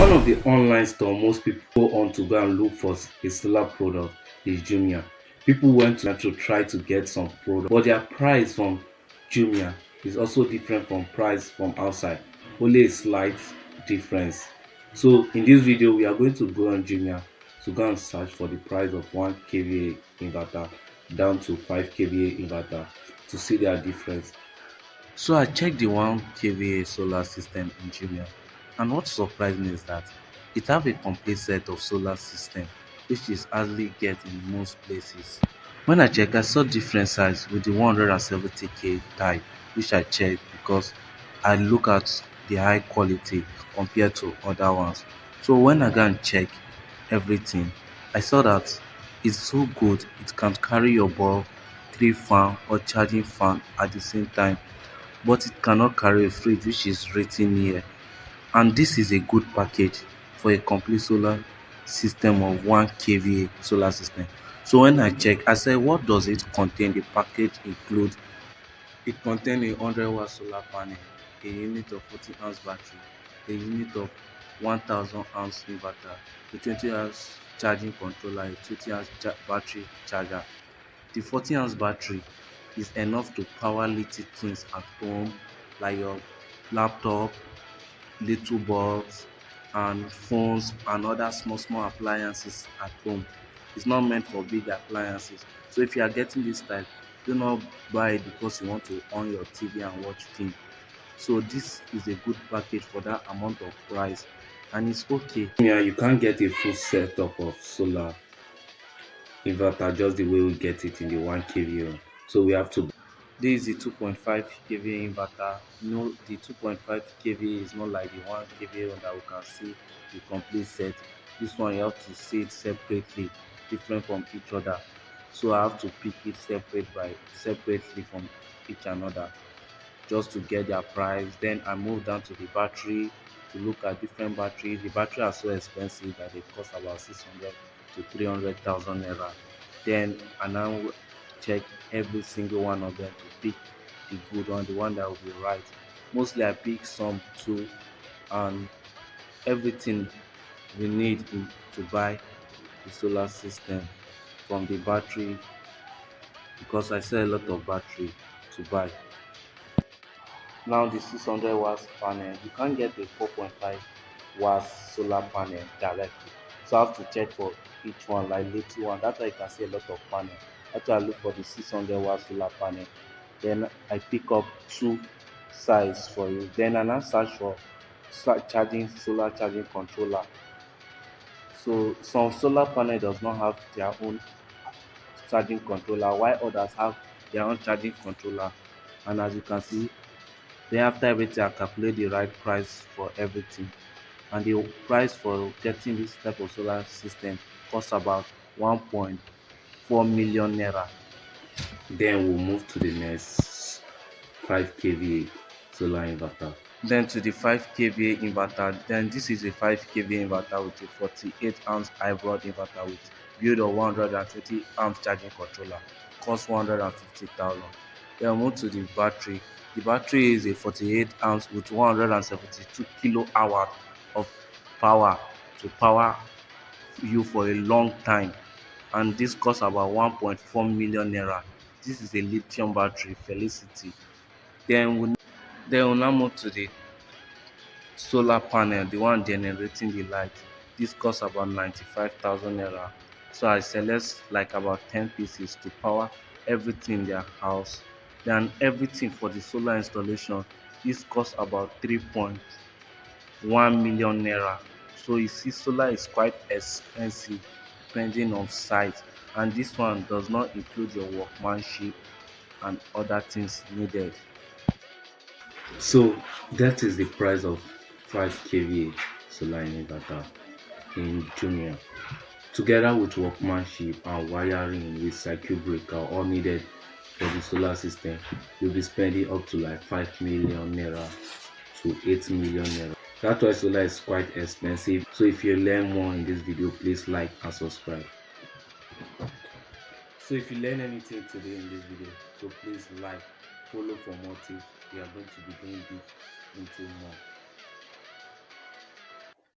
One of the online store most people go on to go and look for a solar product is Jumia. People went to try to get some product, but their price from Jumia is also different from price from outside. Only a slight difference. So in this video, we are going to go on Jumia to go and search for the price of 1 kVA inverter down to 5 kVA inverter to see their difference. So I checked the 1 kVA solar system in Jumia, and what surprised me is that it have a complete set of solar system which is hardly get in most places. When I check, I saw different size with the 170k type, which I checked because I look at the high quality compared to other ones. So when I go and check everything, I saw that it's so good it can carry your bulb, 3 fan or charging fan at the same time, but it cannot carry a fridge which is written here, and this is a good package for a complete solar system of 1 kVA solar system. So when I check, I said, what does it contain? The package include, it contain a 100-watt solar panel, a unit of 40 amps battery, a unit of 1000 amps inverter, a 20 amps charging controller, a 20 amps battery charger. The 40 amps battery is enough to power little things at home like your laptop, little bulbs and phones and other small appliances at home. It's not meant for big appliances. So if you are getting this type, do not buy it because you want to on your TV and watch film. So this is a good package for that amount of price, and it's okay. Yeah, you can't get a full setup of solar inverter just the way we get it in the 1 kVA. So we have to. This is the 2.5 kVA inverter. No, the 2.5 kVA is not like the 1 kVA one that we can see the complete set. This one you have to see it separately, different from each other. So I have to pick it separately from each another just to get their price. Then I move down to the battery to look at different batteries. The battery are so expensive that they cost about 600 to 300,000 naira. Then I now check every single one of them to pick the good one, the one that will be right. Mostly I pick some too, and everything we need to buy the solar system, from the battery, because I sell a lot of battery to buy. Now the 600 watts panel, you can't get a 4.5 watts solar panel directly. So I have to check for each one, like little one. That's why you can see a lot of panel. After I look for the 600 watt solar panel, then I pick up two size for you. Then I now search for solar charging controller. So some solar panel does not have their own charging controller, while others have their own charging controller. And as you can see, then after everything, I calculate the right price for everything, and the price for getting this type of solar system costs about 1.4 million naira. Then we'll move to the next 5 kVA solar inverter. Then to the 5 kVA inverter, then this is a 5 kVA inverter with a 48 amps hybrid inverter with build of 120 amps charging controller, cost 150,000. Then we move to the battery. The battery is a 48 amps with 172 kilo hours of power to power you for a long time, and this costs about 1.4 million naira. This is a lithium battery, Felicity. Then we now move to the solar panel, the one generating the light. This costs about 95,000 naira. So I select like about 10 pieces to power everything in their house. Then everything for the solar installation, this costs about 3.1 million naira. So you see, solar is quite expensive depending on site, and this one does not include your workmanship and other things needed. So that is the price of 5 kVA solar inverter in Jumia. Together with workmanship and wiring with circuit breaker all needed for the solar system, you'll be spending up to like 5 million naira to 8 million naira. That's why solar is quite expensive. So if you learn more in this video, please like and subscribe. So if you learn anything today in this video, so please like, follow for more tips. We are going to be doing this into more.